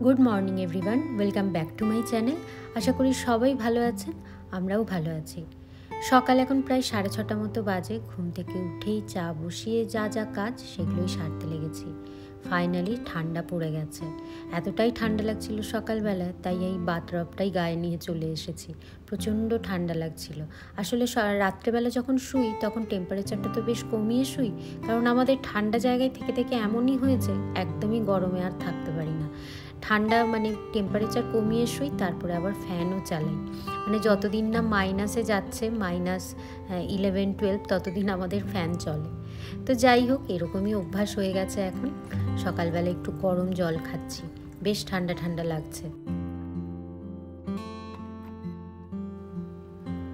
Good morning everyone, welcome back to my channel. আশা করি সবাই ভালো আছেন, আমরাও ভালো আছি। সকাল এখন প্রায় 6:30 মতো বাজে। ঘুম থেকে উঠেই চা বসিয়ে যা যা কাজ সেগুলোই সারতে লেগেছি। ফাইনালি ঠান্ডা পড়ে গেছে। এতটাই ঠান্ডা লাগছিল সকালবেলায়, তাই এই বাথরবটাই গায়ে নিয়ে চলে এসেছি। প্রচণ্ড ঠান্ডা লাগছিল। আসলে রাত্রেবেলা যখন শুই তখন টেম্পারেচারটা তো বেশ কমিয়ে শুই, কারণ আমাদের ঠান্ডা জায়গায় থেকে থেকে এমনই হয়েছে, একদমই গরমে আর থাকতে পারি না। ঠান্ডা মানে টেম্পারেচার কমিয়ে শুই, তারপরে আবার ফ্যানও চালাই। মানে যতদিন না মাইনাসে যাচ্ছে, -11-12, ততদিন আমাদের ফ্যান চলে। তো যাই হোক, এরকমই অভ্যাস হয়ে গেছে এখন। সকালবেলা একটু গরম জল খাচ্ছি, বেশ ঠান্ডা ঠান্ডা লাগছে।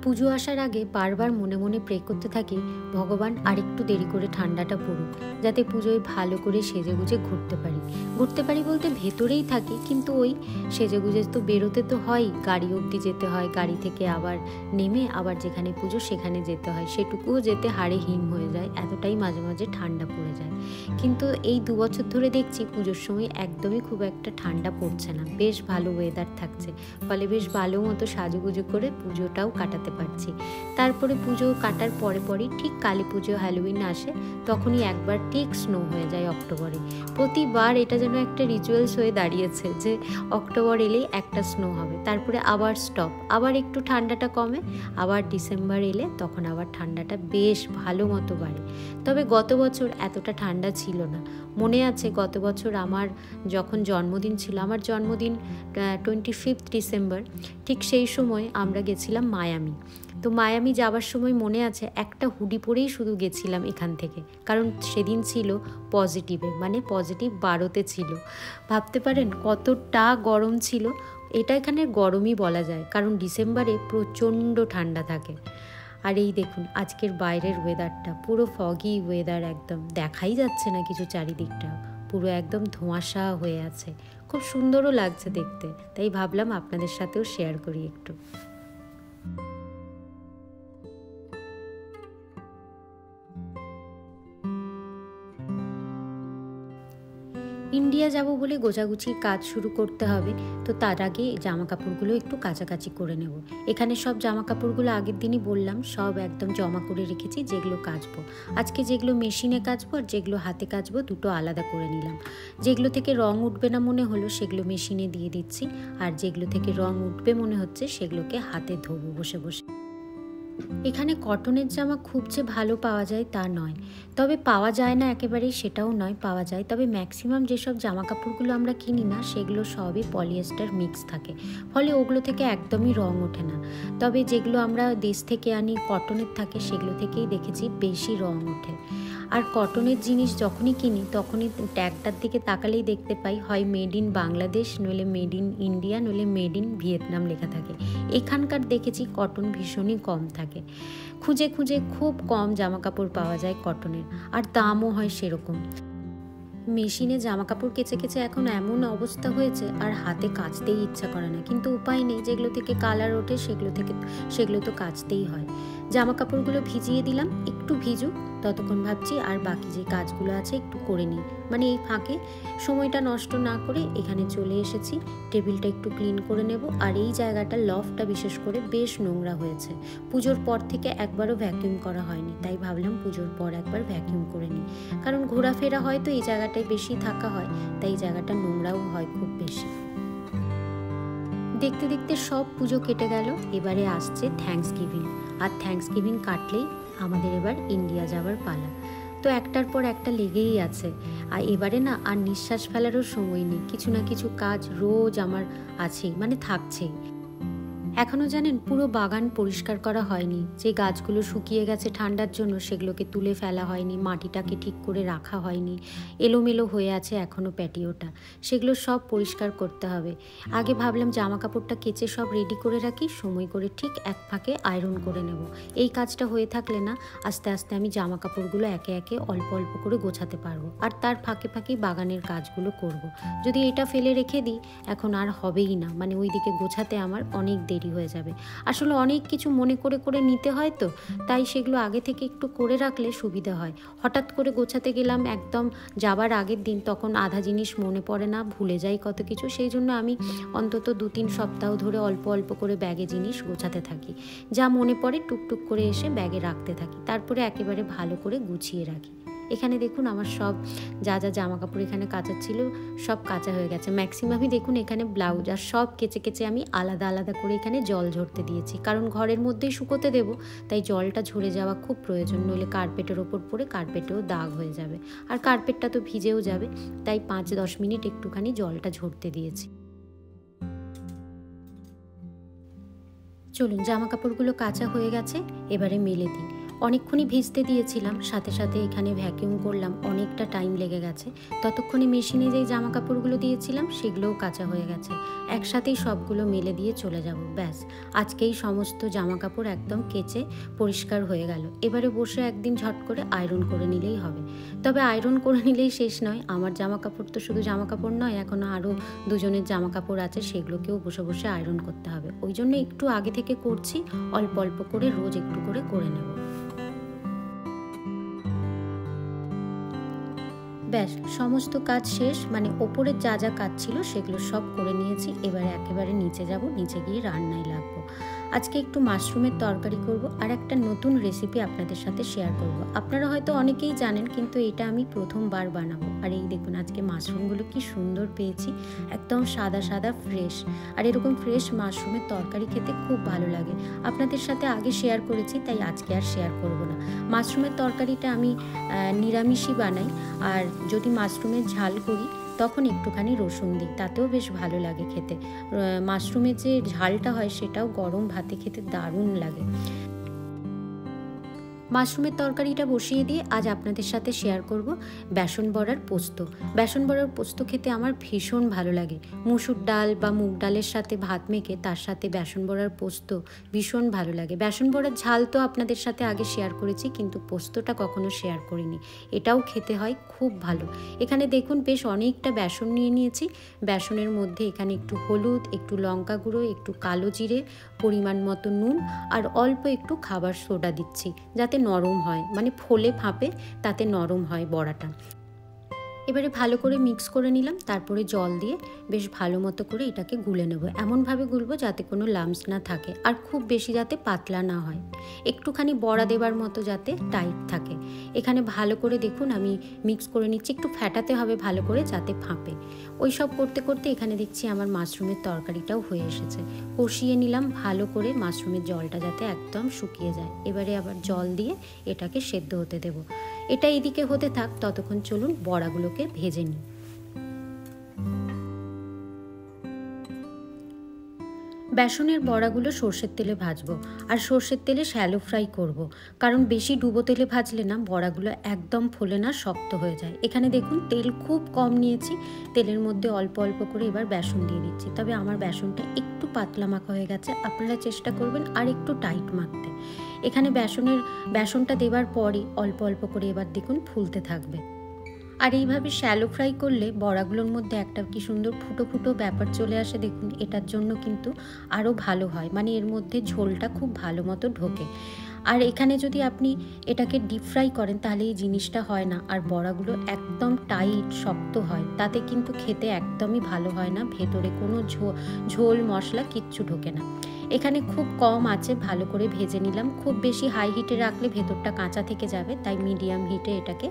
পুজো আসার আগে বারবার মনে মনে প্রে করতে থাকি, ভগবান আরেকটু দেরি করে ঠান্ডাটা পড়ুক, যাতে পুজোয় ভালো করে সেজেগুজে ঘুরতে পারি বলতে ভেতরেই থাকি, কিন্তু ওই সেজেগুজে তো বেরোতে তো হয়, গাড়ি অবধি যেতে হয়, গাড়ি থেকে আবার নেমে আবার যেখানে পুজো সেখানে যেতে হয়, সেটুকুও যেতে হাড়ে হিম হয়ে যায়, এতটাই মাঝে মাঝে ঠান্ডা পড়ে যায়। কিন্তু এই 2 বছর ধরে দেখছি পুজোর সময় একদমই খুব একটা ঠান্ডা পড়ছে না, বেশ ভালো ওয়েদার থাকছে, ফলে বেশ ভালো মতো সাজুগুজু করে পুজোটাও কাটাতে পারছি। তারপরে পুজো কাটার পরেই ঠিক কালী পুজো, হ্যালোউইন আসে, তখনই একবার ঠিক স্নো হয়ে যায় অক্টোবরে। প্রতিবার এটা যেন একটা রিচুয়ালস হয়ে দাঁড়িয়েছে যে অক্টোবর এলেই একটা স্নো হবে, তারপরে আবার স্টপ, আবার একটু ঠান্ডাটা কমে, আবার ডিসেম্বর এলে তখন আবার ঠান্ডাটা বেশ ভালো মতো বাড়ে। তবে গত বছর এতটা ঠান্ডা ছিল না। মনে আছে গত বছর আমার যখন জন্মদিন ছিল, আমার জন্মদিন 25 ডিসেম্বর, ঠিক সেই সময় আমরা গেছিলাম মায়ামি। তো মায়ামি যাওয়ার সময় মনে আছে একটা হুডি পরেই শুধু গেছিলাম এখান থেকে, কারণ সেদিন ছিল পজিটিভে, মানে +12 ছিল। ভাবতে পারেন কতটা গরম ছিল। এটা এখানে গরমই বলা যায়, কারণ ডিসেম্বরে প্রচণ্ড ঠান্ডা থাকে। আর এই দেখুন আজকের বাইরের ওয়েদারটা, পুরো ফগি ওয়েদার, একদম দেখাই যাচ্ছে না কিছু চারিদিকটা, পুরো একদম ধোঁয়াশা হয়ে আছে, খুব সুন্দরও লাগছে দেখতে। তাই ভাবলাম আপনাদের সাথেও শেয়ার করি একটু। ইন্ডিয়া যাব বলে গোছাগুছির কাজ শুরু করতে হবে, তো তার আগে জামা কাপড়গুলো একটু কাচাকাচি করে নেব। এখানে সব জামা কাপড়গুলো আগের দিনই বললাম সব একদম জমা করে রেখেছি, যেগুলো কাচবো আজকে, যেগুলো মেশিনে কাচবো আর যেগুলো হাতে কাচবো দুটো আলাদা করে নিলাম। যেগুলো থেকে রং উঠবে না মনে হলো সেগুলো মেশিনে দিয়ে দিচ্ছি, আর যেগুলো থেকে রং উঠবে মনে হচ্ছে সেগুলোকে হাতে ধোবো বসে বসে। এখানে কটনের জামা খুব যে ভালো পাওয়া যায় তা নয়, তবে পাওয়া যায় না একেবারেই সেটাও নয়, পাওয়া যায়। তবে ম্যাক্সিমাম যেসব জামা কাপড়গুলো আমরা কিনি না সেগুলো সবই পলিয়েস্টার মিক্স থাকে, ফলে ওগুলো থেকে একদমই রং ওঠে না। তবে যেগুলো আমরা দেশ থেকে আনি কটনের থাকে, সেগুলো থেকেই দেখেছি বেশি রং ওঠে। আর কটনের জিনিস যখনই কিনি তখনই ট্যাগটার দিকে তাকালেই দেখতে পাই হয় মেড ইন বাংলাদেশ, নইলে মেড ইন ইন্ডিয়া, নইলে মেড ইন ভিয়েতনাম লেখা থাকে। এখানকার দেখেছি কটন ভীষণই কম থাকে, খুঁজে খুঁজে খুব কম জামা কাপড় পাওয়া যায় কটনের, আর দামও হয় সেরকম। মেশিনে জামা কাপড় কেচে কেচে এখন এমন অবস্থা হয়েছে আর হাতে কাচতেই ইচ্ছা করে না, কিন্তু উপায় নেই, যেগুলো থেকে কালার ওঠে সেগুলো তো কাচতেই হয়। জামা কাপড়গুলো ভিজিয়ে দিলাম, একটু ভিজুক, ততক্ষণ ভাবছি আর বাকি যে কাজগুলো আছে একটু করে নিই। মানে এই ফাঁকে সময়টা নষ্ট না করে এখানে চলে এসেছি, টেবিলটা একটু ক্লিন করে নেব। আর এই জায়গাটা, লফটটা বিশেষ করে বেশ নোংরা হয়েছে, পুজোর পর থেকে একবারও ভ্যাকিউম করা হয়নি, তাই ভাবলাম পুজোর পর একবার ভ্যাকিউম করে নিই, কারণ ঘোরাফেরা হয় তো এই জায়গাটায় বেশি থাকা হয়, তাই এই জায়গাটা নোংরাও হয় খুব বেশি। দেখতে দেখতে সব পুজো কেটে গেল, এবারে আসছে থ্যাঙ্কসগিভিং, আর থ্যাঙ্কসগিভিং কাটলেই আমাদের এবার ইন্ডিয়া যাওয়ার পালা। তো একটার পর একটা লেগেই আছে, আর এবারে না আর নিঃশ্বাস ফেলারও সময় নেই, কিছু না কিছু কাজ রোজ আমার আছেই, মানে থাকছেই। এখনও জানেন পুরো বাগান পরিষ্কার করা হয়নি, যে গাছগুলো শুকিয়ে গেছে ঠান্ডার জন্য সেগুলোকে তুলে ফেলা হয়নি, মাটিটাকে ঠিক করে রাখা হয়নি, এলোমেলো হয়ে আছে এখনও প্যাটিওটা, সেগুলো সব পরিষ্কার করতে হবে। আগে ভাবলাম জামা কাপড়টা কেচে সব রেডি করে রাখি, সময় করে ঠিক এক ফাঁকে আয়রন করে নেব। এই কাজটা হয়ে থাকলে না আস্তে আস্তে আমি জামা কাপড়গুলো একে একে অল্প অল্প করে গোছাতে পারবো, আর তার ফাঁকে ফাঁকেই বাগানের কাজগুলো করব। যদি এটা ফেলে রেখে দিই এখন আর হবেই না, মানে ওই দিকে গোছাতে আমার অনেক দেরি দেরি হয়ে যাবে। আসলে অনেক কিছু মনে করে করে নিতে হয়, তো তাই সেগুলো আগে থেকে একটু করে রাখলে সুবিধা হয়। হঠাৎ করে গোছাতে গেলাম একদম যাবার আগের দিন, তখন আধা জিনিস মনে পড়ে না, ভুলে যাই কত কিছু। সেই জন্য আমি অন্তত 2-3 সপ্তাহ ধরে অল্প অল্প করে ব্যাগে জিনিস গোছাতে থাকি। যা মনে পড়ে টুকটুক করে এসে ব্যাগে রাখতে থাকি, তারপরে একেবারে ভালো করে গুছিয়ে রাখি। এখানে দেখুন আমার সব যা যা জামা কাপড় এখানে কাচার ছিল সব কাচা হয়ে গেছে। ম্যাক্সিমামই দেখুন এখানে ব্লাউজ, আর সব কেচে কেচে আমি আলাদা আলাদা করে এখানে জল ঝরতে দিয়েছি, কারণ ঘরের মধ্যেই শুকোতে দেবো, তাই জলটা ঝরে যাওয়া খুব প্রয়োজন, নইলে কার্পেটের ওপর পরে কার্পেটেও দাগ হয়ে যাবে, আর কার্পেটটা তো ভিজেও যাবে, তাই 5-10 মিনিট একটুখানি জলটা ঝরতে দিয়েছি। চলুন, জামা কাপড়গুলো কাচা হয়ে গেছে, এবারে মেলে দিই। অনেকক্ষণই ভিজতে দিয়েছিলাম, সাথে সাথে এখানে ভ্যাকিউম করলাম, অনেকটা টাইম লেগে গেছে। ততক্ষণে মেশিনে যেই জামা কাপড়গুলো দিয়েছিলাম সেগুলোও কাচা হয়ে গেছে। একসাথেই সবগুলো মেলে দিয়ে চলে যাব, ব্যাস আজকেই সমস্ত জামা কাপড় একদম কেচে পরিষ্কার হয়ে গেল। এবারে বসে একদিন ঝট করে আয়রন করে নিলেই হবে। তবে আয়রন করে নিলেই শেষ নয়, আমার জামা কাপড় তো শুধু জামা কাপড় নয়, এখনও আরও দুজনের জামা কাপড় আছে, সেগুলোকেও বসে বসে আয়রন করতে হবে। ওই জন্য একটু আগে থেকে করছি, অল্প অল্প করে রোজ একটু করে নেব। ব্যাস সমস্ত কাজ শেষ, মানে ওপরের যা যা কাজ ছিল সেগুলো সব করে নিয়েছি। এবারে একেবারে নিচে যাব, নিচে গিয়ে রান্নায় লাগবো। আজকে একটু মাশরুমের তরকারি করব, আর একটা নতুন রেসিপি আপনাদের সাথে শেয়ার করব। আপনারা হয়তো অনেকেই জানেন, কিন্তু এটা আমি প্রথমবার বানাবো। আর এই দেখুন আজকে মাশরুমগুলো কি সুন্দর পেয়েছি, একদম সাদা সাদা ফ্রেশ। আর এরকম ফ্রেশ মাশরুমের তরকারি খেতে খুব ভালো লাগে। আপনাদের সাথে আগে শেয়ার করেছি, তাই আজকে আর শেয়ার করব না। মাশরুমের তরকারিটা আমি নিরামিষই বানাই, আর যদি মাশরুমের ঝাল করি তখন একটুখানি রসুন দিই, তাতেও বেশ ভালো লাগে খেতে। মাশরুমের যে ঝালটা হয় সেটাও গরম ভাতে খেতে দারুণ লাগে। মাশরুমের তরকারিটা বসিয়ে দিয়ে আজ আপনাদের সাথে শেয়ার করব বেসন বড়ার পোস্ত। বেসন বড়ার পোস্ত খেতে আমার ভীষণ ভালো লাগে। মুসুর ডাল বা মুগ ডালের সাথে ভাত মেখে তার সাথে বেসন বড়ার পোস্ত ভীষণ ভালো লাগে। বেসন বড়ার ঝাল তো আপনাদের সাথে আগে শেয়ার করেছি, কিন্তু পোস্তটা কখনো শেয়ার করিনি। এটাও খেতে হয় খুব ভালো। এখানে দেখুন বেশ অনেকটা বেসন নিয়ে নিয়েছি। বেসনের মধ্যে এখানে একটু হলুদ, একটু লঙ্কা গুঁড়ো, একটু কালো জিরে, পরিমাণ মতো নুন, আর অল্প একটু খাবার সোডা দিচ্ছি, যাতে নরম হয়, মানে ফোলে ফাঁপে তাতে নরম হয় বড়াটা। এবারে ভালো করে মিক্স করে নিলাম, তারপরে জল দিয়ে বেশ ভালো মতো করে এটাকে গুলে নেব। এমনভাবে গুলবো যাতে কোনো লাম্পস না থাকে, আর খুব বেশি যাতে পাতলা না হয়, একটুখানি বড়া দেবার মতো যাতে টাইট থাকে। এখানে ভালো করে দেখুন আমি মিক্স করে নিচ্ছি, একটু ফ্যাটাতে হবে ভালো করে যাতে ফাঁপে। ওই সব করতে করতে এখানে দেখছি আমার মাশরুমের তরকারিটাও হয়ে এসেছে। কষিয়ে নিলাম ভালো করে, মাশরুমের জলটা যাতে একদম শুকিয়ে যায়। এবারে আবার জল দিয়ে এটাকে সেদ্ধ হতে দেব। এটা এদিকে হতে থাক, ততক্ষণ চলুন বড়াগুলোকে ভেজে নিই। বেসনের বড়াগুলো সর্ষের তেলে ভাজবো, আর সর্ষের তেলে শ্যালো ফ্রাই করব, কারণ বেশি ডুবো তেলে ভাজলে না বড়াগুলো একদম ফোলে না, শক্ত হয়ে যায়। এখানে দেখুন তেল খুব কম নিয়েছি, তেলের মধ্যে অল্প অল্প করে এবার বেসন দিয়ে দিচ্ছি। তবে আমার বেসনটা একটু পাতলা মাখা হয়ে গেছে, আপনারা চেষ্টা করবেন আর একটু টাইট মাখতে। এখানে বেসনটা দেওয়ার পরই অল্প অল্প করে এবার দেখুন ফুলতে থাকবে। আর এইভাবে শ্যালো ফ্রাই করলে বড়াগুলোর মধ্যে একটা কি সুন্দর ফুটো ফুটো ব্যাপার চলে আসে, দেখুন এটার জন্য কিন্তু আরও ভালো হয়, মানে এর মধ্যে ঝোলটা খুব ভালো মতো ঢোকে। আর এখানে যদি আপনি এটাকে ডিপ ফ্রাই করেন তাহলে এই জিনিসটা হয় না, আর বড়াগুলো একদম টাইট শক্ত হয়, তাতে কিন্তু খেতে একদমই ভালো হয় না, ভেতরে কোনো ঝোল মশলা কিচ্ছু ঢোকে না। এখানে খুব কম আঁচে ভালো করে ভেজে নিলাম। খুব বেশি হাই হিটে রাখলে ভেতরটা কাঁচা থেকে যাবে, তাই মিডিয়াম হিটে এটাকে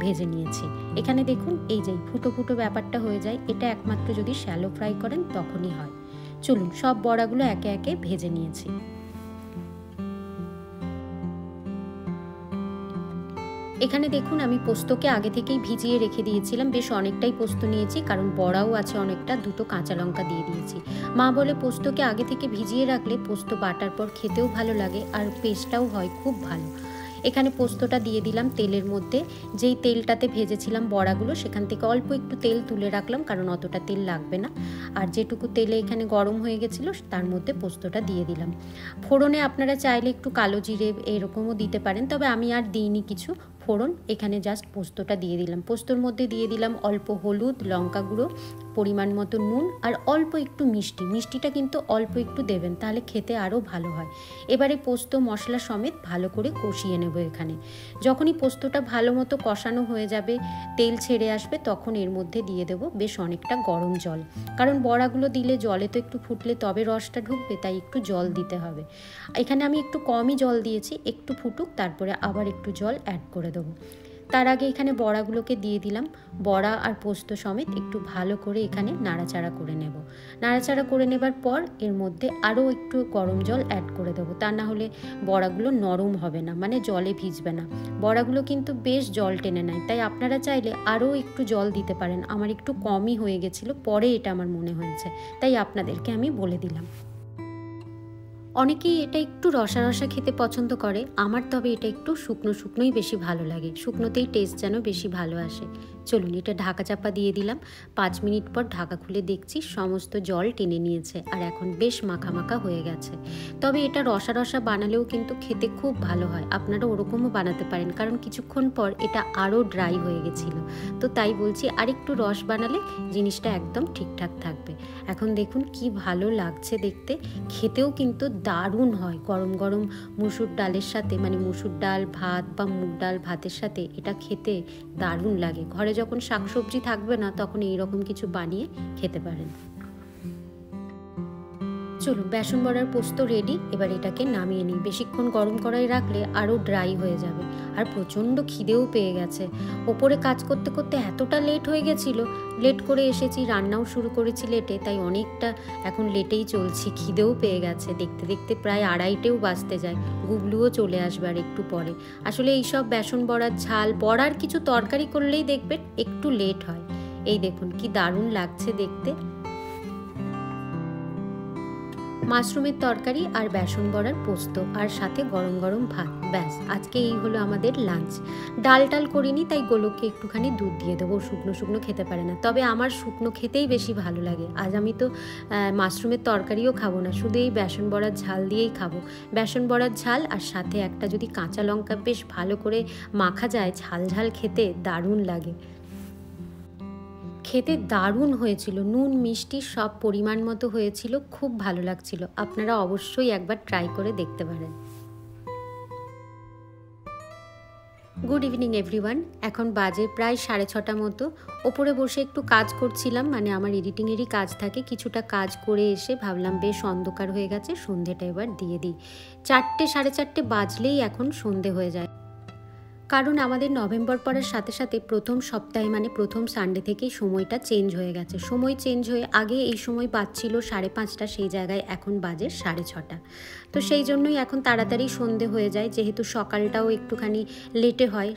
ভেজে নিয়েছি। এখানে দেখুন এই যে ফুটো ফুটো ব্যাপারটা হয়ে যায়, এটা একমাত্র যদি শ্যালো ফ্রাই করেন তখনই হয়। চলুন সব বড়াগুলো একে একে ভেজে নিয়েছি। এখানে দেখুন আমি পোস্তকে আগে থেকেই ভিজিয়ে রেখে দিয়েছিলাম, বেশ অনেকটাই পোস্ত নিয়েছি, কারণ বড়াও আছে অনেকটা, দুটো কাঁচা লঙ্কা দিয়ে দিয়েছি। মা বলে পোস্তকে আগে থেকে ভিজিয়ে রাখলে পোস্ত বাটার পর খেতেও ভালো লাগে, আর পেস্টটাও হয় খুব ভালো। এখানে পোস্তটা দিয়ে দিলাম তেলের মধ্যে, যেই তেলটাতে ভেজেছিলাম বড়াগুলো সেখান থেকে অল্প একটু তেল তুলে রাখলাম, কারণ অতটা তেল লাগবে না। আর যেটুকু তেলে এখানে গরম হয়ে গেছিলো তার মধ্যে পোস্তটা দিয়ে দিলাম। ফোড়নে আপনারা চাইলে একটু কালো জিরে এরকমও দিতে পারেন, তবে আমি আর দিইনি কিছু ফোড়ন, এখানে জাস্ট পোস্তটা দিয়ে দিলাম। পোস্তর মধ্যে দিয়ে দিলাম অল্প হলুদ, লঙ্কা গুঁড়ো, পরিমাণ মতো নুন আর অল্প একটু মিষ্টি, মিষ্টিটা কিন্তু অল্প একটু দেবেন, তাহলে খেতে আরও ভালো হয়। এবারে পোস্ত মশলা সমেত ভালো করে কষিয়ে নেব। এখানে যখনই পোস্তটা ভালো মতো কষানো হয়ে যাবে, তেল ছেড়ে আসবে, তখন এর মধ্যে দিয়ে দেবো বেশ অনেকটা গরম জল, কারণ বড়াগুলো দিলে জলে তো একটু ফুটলে তবে রসটা ঢুকবে, তাই একটু জল দিতে হবে। এখানে আমি একটু কমই জল দিয়েছি, একটু ফুটুক, তারপরে আবার একটু জল অ্যাড করে দেবো। তার আগে এখানে বড়াগুলোকে দিয়ে দিলাম, বড়া আর পোস্ত সমেত একটু ভালো করে এখানে নাড়াচাড়া করে নেব। নাড়াচাড়া করে নেবার পর এর মধ্যে আরও একটু গরম জল অ্যাড করে দেবো, তা না হলে বড়াগুলো নরম হবে না, মানে জলে ভিজবে না। বড়াগুলো কিন্তু বেশ জল টেনে নেয়, তাই আপনারা চাইলে আরও একটু জল দিতে পারেন। আমার একটু কমই হয়ে গেছিলো, পরে এটা আমার মনে হয়েছে, তাই আপনাদেরকে আমি বলে দিলাম। অনেকেই এটা একটু রসা রসা খেতে পছন্দ করে, আমার তবে এটা একটু শুকনো শুকনোই বেশি ভালো লাগে, শুকনোতেই টেস্ট যেন বেশি ভালো আসে। চলুন এটা ঢাকা চাপা দিয়ে দিলাম। 5 মিনিট পর ঢাকা খুলে দেখছি সমস্ত জল টেনে নিয়েছে আর এখন বেশ মাখা মাখা হয়ে গেছে। তবে এটা রসা রসা বানালেও কিন্তু খেতে খুব ভালো হয়, আপনারা ওরকমও বানাতে পারেন, কারণ কিছুক্ষণ পর এটা আরও ড্রাই হয়ে গেছিলো। তো তাই বলছি আরেকটু রস বানালে জিনিসটা একদম ঠিকঠাক থাকবে। এখন দেখুন কি ভালো লাগছে দেখতে, খেতেও কিন্তু দারুণ হয়। গরম গরম মুসুর ডালের সাথে, মানে মুসুর ডাল ভাত বা মুগ ডাল ভাতের সাথে এটা খেতে দারুণ লাগে। ঘরে যখন শাকসবজি থাকবে না, তখন এইরকম কিছু বানিয়ে খেতে পারেন। চলুন বেসন বড়ার পোস্ত রেডি, এবার এটাকে নামিয়ে নিই। বেশিক্ষণ গরম কড়াই রাখলে আরও ড্রাই হয়ে যাবে, আর প্রচণ্ড খিদেও পেয়ে গেছে। ওপরে কাজ করতে করতে এতটা লেট হয়ে গেছিল, লেট করে এসেছি, রান্নাও শুরু করেছি লেটে, তাই অনেকটা এখন লেটেই চলছি। খিদেও পেয়ে গেছে, দেখতে দেখতে প্রায় 2:30ও বাজতে যায়। গুবলুও চলে আসবে আর একটু পরে। আসলে এইসব বেসন বড়ার ঝাল, বড়ার কিছু তরকারি করলেই দেখবেন একটু লেট হয়। এই দেখুন কি দারুণ লাগছে দেখতে। মাশরুমের তরকারি আর বেসন বড়ার পোস্ত, আর সাথে গরম গরম ভাত, ব্যাস আজকে এই হলো আমাদের লাঞ্চ। ডাল টাল করিনি, তাই গোলককে একটুখানি দুধ দিয়ে দেবো, শুকনো শুকনো খেতে পারে না, তবে আমার শুকনো খেতেই বেশি ভালো লাগে। আজ আমি তো মাশরুমের তরকারিও খাবো না, শুধু এই বেসন বড়ার ঝাল দিয়েই খাবো। বেসন বড়ার ঝাল আর সাথে একটা যদি কাঁচা লঙ্কা বেশ ভালো করে মাখা যায়, ঝাল ঝাল খেতে দারুণ লাগে। খেতে দারুণ হয়েছিল, নুন মিষ্টি সব পরিমাণ মতো হয়েছিল, খুব ভালো লাগছিল। আপনারা অবশ্যই একবার ট্রাই করে দেখতে পারেন। গুড ইভিনিং এভরিওয়ান, এখন বাজে প্রায় 6:30 মতো। ওপরে বসে একটু কাজ করছিলাম, মানে আমার এডিটিংয়েরই কাজ থাকে, কিছুটা কাজ করে এসে ভাবলাম বেশ অন্ধকার হয়ে গেছে, সন্ধেটা এবার দিয়ে দিই। 4টে 4:30 বাজলেই এখন সন্ধে হয়ে যায়, কারণ আমাদের নভেম্বর পড়ার সাথে সাথে প্রথম সপ্তাহে, মানে প্রথম সানডে থেকেই সময়টা চেঞ্জ হয়ে গেছে। সময় চেঞ্জ হয়ে আগে এই সময় বাজছিল 5:30, সেই জায়গায় এখন বাজে 6:30। তো সেই জন্যই এখন তাড়াতাড়ি সন্ধে হয়ে যায়, যেহেতু সকালটাও একটুখানি লেটে হয়।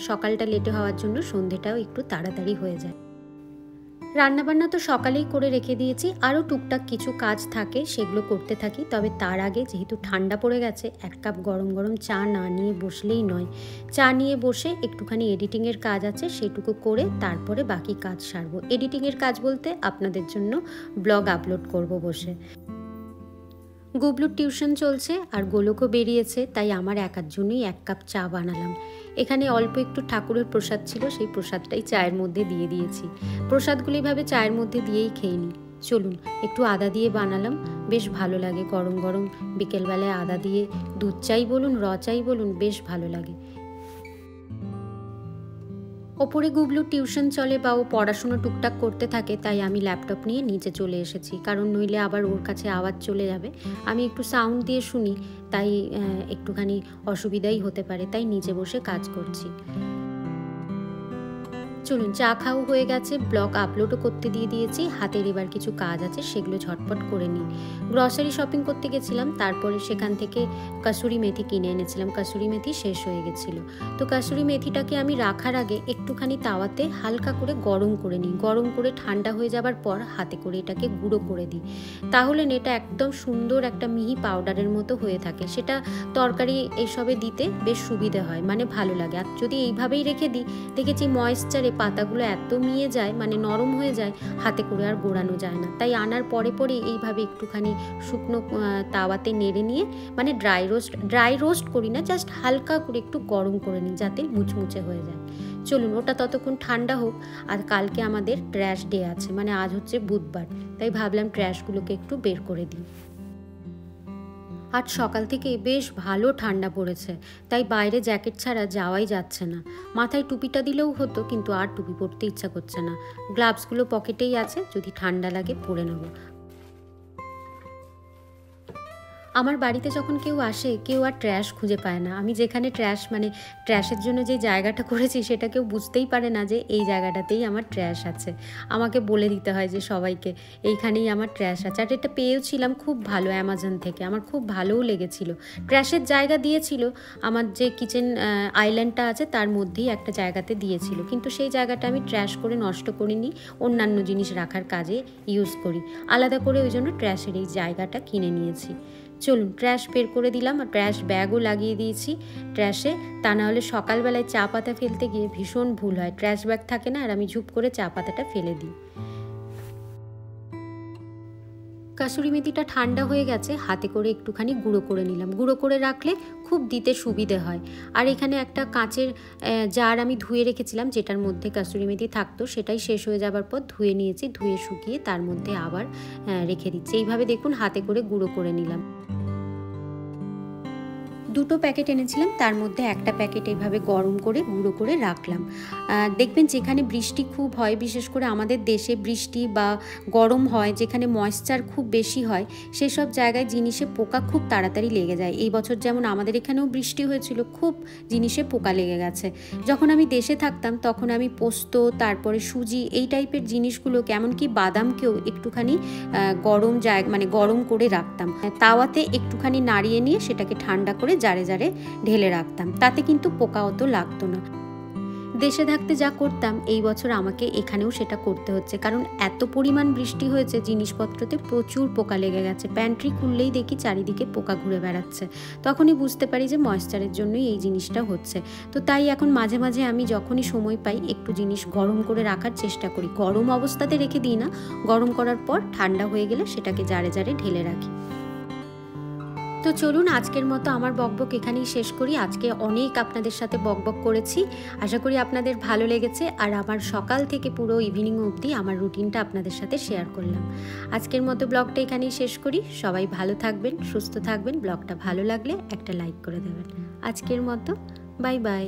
সকালটা লেটে হওয়ার জন্য সন্ধেটাও একটু তাড়াতাড়ি হয়ে যায়। রান্নাবান্না তো সকালেই করে রেখে দিয়েছি, আরও টুকটাক কিছু কাজ থাকে, সেগুলো করতে থাকি। তবে তার আগে যেহেতু ঠান্ডা পড়ে গেছে, 1 কাপ গরম গরম চা না নিয়ে বসলেই নয়। চা নিয়ে বসে একটুখানি এডিটিংয়ের কাজ আছে, সেটুকু করে তারপরে বাকি কাজ সারবো। এডিটিংয়ের কাজ বলতে আপনাদের জন্য ব্লগ আপলোড করব বসে। গুবলুর টিউশন চলছে আর গোলকও বেরিয়েছে, তাই আমার একার জন্যই 1 কাপ চা বানালাম। এখানে অল্প একটু ঠাকুরের প্রসাদ ছিল, সেই প্রসাদটাই চায়ের মধ্যে দিয়ে দিয়েছি। প্রসাদগুলো এইভাবে চায়ের মধ্যে দিয়েই খেয়ে নিই। চলুন একটু আদা দিয়ে বানালাম, বেশ ভালো লাগে গরম গরম বিকেলবেলায় আদা দিয়ে দুধ চাই বলুন, চাই বলুন, বেশ ভালো লাগে। ওপরে গুবলুর টিউশন চলে বা ও পড়াশুনো টুকটাক করতে থাকে, তাই আমি ল্যাপটপ নিয়ে নিচে চলে এসেছি, কারণ নইলে আবার ওর কাছে আওয়াজ চলে যাবে। আমি একটু সাউন্ড দিয়ে শুনি, তাই একটুখানি অসুবিধাই হতে পারে, তাই নিচে বসে কাজ করছি। চলুন চা খাও হয়ে গেছে, ব্লগ আপলোডও করতে দিয়ে দিয়েছি। হাতের এবার কিছু কাজ আছে, সেগুলো ঝটপট করে নিই। গ্রসারি শপিং করতে গেছিলাম, তারপরে সেখান থেকে কাসুরি মেথি কিনে এনেছিলাম। কাসুরি মেথি শেষ হয়ে গেছিলো, তো কাসুরি মেথিটাকে আমি রাখার আগে একটুখানি তাওয়াতে হালকা করে গরম করে নিই। গরম করে ঠান্ডা হয়ে যাবার পর হাতে করে এটাকে গুঁড়ো করে দিই, তাহলে এটা একদম সুন্দর একটা মিহি পাউডারের মতো হয়ে থাকে। সেটা তরকারি এইসবে দিতে বেশ সুবিধে হয়, মানে ভালো লাগে। আর যদি এইভাবেই রেখে দিই, দেখেছি ময়েশ্চারে পাতাগুলো এত মিয়ে যায়, মানে নরম হয়ে যায়, হাতে করে আর গোড়ানো যায় না। তাই আনার পরে পরে এইভাবে একটুখানি শুকনো তাওয়াতে নেড়ে নিয়ে, মানে ড্রাই রোস্ট করি না, জাস্ট হালকা করে একটু গরম করে নিই, যাতে মুচমুচে হয়ে যায়। চলুন ওটা ততক্ষণ ঠান্ডা হোক। আর কালকে আমাদের ট্র্যাশ ডে আছে, মানে আজ হচ্ছে বুধবার, তাই ভাবলাম ট্র্যাশগুলোকে একটু বের করে দিই। আজ সকাল থেকে বেশ ভালো ঠান্ডা পড়েছে, তাই বাইরে জ্যাকেট ছাড়া যাওয়াই যাচ্ছে না। মাথায় টুপিটা দিলেও হতো, কিন্তু আর টুপি পরতে ইচ্ছা করছে না। গ্লাভসগুলো পকেটেই আছে, যদি ঠান্ডা লাগে পরে নেব। আমার বাড়িতে যখন কেউ আসে, কেউ আর ট্র্যাশ খুঁজে পায় না। আমি যেখানে ট্র্যাশের জন্য যে জায়গাটা করেছি সেটা কেউ বুঝতেই পারে না যে এই জায়গাটাতেই আমার ট্র্যাশ আছে। আমাকে বলে দিতে হয় যে সবাইকে এইখানেই আমার ট্র্যাশ আছে। আর এটা পেয়েওছিলাম খুব ভালো অ্যামাজন থেকে, আমার খুব ভালোও লেগেছিল। ট্র্যাশের জায়গা দিয়েছিল, আমার যে কিচেন আইল্যান্ডটা আছে তার মধ্যেই একটা জায়গাতে দিয়েছিল, কিন্তু সেই জায়গাটা আমি ট্র্যাশ করে নষ্ট করিনি, অন্যান্য জিনিস রাখার কাজে ইউজ করি। আলাদা করে ওই জন্য ট্র্যাশের এই জায়গাটা কিনে নিয়েছি। চলুন ট্র্যাশ বের করে দিলাম, আর ট্র্যাশ ব্যাগও লাগিয়ে দিয়েছি ট্র্যাশে। তা নাহলে সকালবেলায় চা পাতা ফেলতে গিয়ে ভীষণ ভুল হয়, ট্র্যাশ ব্যাগ থাকে না, আর আমি ঝুপ করে চা পাতাটা ফেলে দিই। কাসুরি মেথিটা ঠান্ডা হয়ে গেছে, হাতে করে একটুখানি গুঁড়ো করে নিলাম। গুঁড়ো করে রাখলে খুব দিতে সুবিধে হয়। আর এখানে একটা কাঁচের জার আমি ধুয়ে রেখেছিলাম, যেটার মধ্যে কাসুরি মেথি থাকতো, সেটাই শেষ হয়ে যাবার পর ধুয়ে নিয়েছি। ধুয়ে শুকিয়ে তার মধ্যে আবার রেখে দিচ্ছি। এইভাবে দেখুন হাতে করে গুঁড়ো করে নিলাম। দুটো প্যাকেট এনেছিলাম, তার মধ্যে একটা প্যাকেট এইভাবে গরম করে গুঁড়ো করে রাখলাম। দেখবেন যেখানে বৃষ্টি খুব হয়, বিশেষ করে আমাদের দেশে বৃষ্টি বা গরম হয়, যেখানে ময়েশ্চার খুব বেশি হয়, সেসব জায়গায় জিনিসে পোকা খুব তাড়াতাড়ি লেগে যায়। এই বছর যেমন আমাদের এখানেও বৃষ্টি হয়েছিল, খুব জিনিসে পোকা লেগে গেছে। যখন আমি দেশে থাকতাম তখন আমি পোস্ত, তারপরে সুজি, এই টাইপের জিনিসগুলো, এমনকি বাদামকেও একটুখানি গরম করে রাখতাম। তাওয়াতে একটুখানি নাড়িয়ে নিয়ে সেটাকে ঠান্ডা করে জারে জারে ঢেলে রাখতাম, তাতে কিন্তু পোকা অত লাগতো না। দেশে থাকতে যা করতাম, এই বছর আমাকে এখানেও সেটা করতে হচ্ছে, কারণ এত পরিমাণ বৃষ্টি হয়েছে, জিনিসপত্রতে প্রচুর পোকা লেগে গেছে। প্যান্ট্রি খুললেই দেখি চারিদিকে পোকা ঘুরে বেড়াচ্ছে। তখনই বুঝতে পারি যে ময়েশ্চারের জন্যই এই জিনিসটা হচ্ছে। তো তাই এখন মাঝে মাঝে আমি যখনই সময় পাই একটু জিনিস গরম করে রাখার চেষ্টা করি। গরম অবস্থাতে রেখে দিই না, গরম করার পর ঠান্ডা হয়ে গেলে সেটাকে জারে জারে ঢেলে রাখি। তো চলুন আজকের মতো আমার বকবক এখানেই শেষ করি। আজকে অনেক আপনাদের সাথে বকবক করেছি, আশা করি আপনাদের ভালো লেগেছে। আর আমার সকাল থেকে পুরো ইভিনিং অবধি আমার রুটিনটা আপনাদের সাথে শেয়ার করলাম। আজকের মতো ব্লগটা এখানেই শেষ করি। সবাই ভালো থাকবেন, সুস্থ থাকবেন। ব্লগটা ভালো লাগলে একটা লাইক করে দেবেন। আজকের মতো বাই বাই।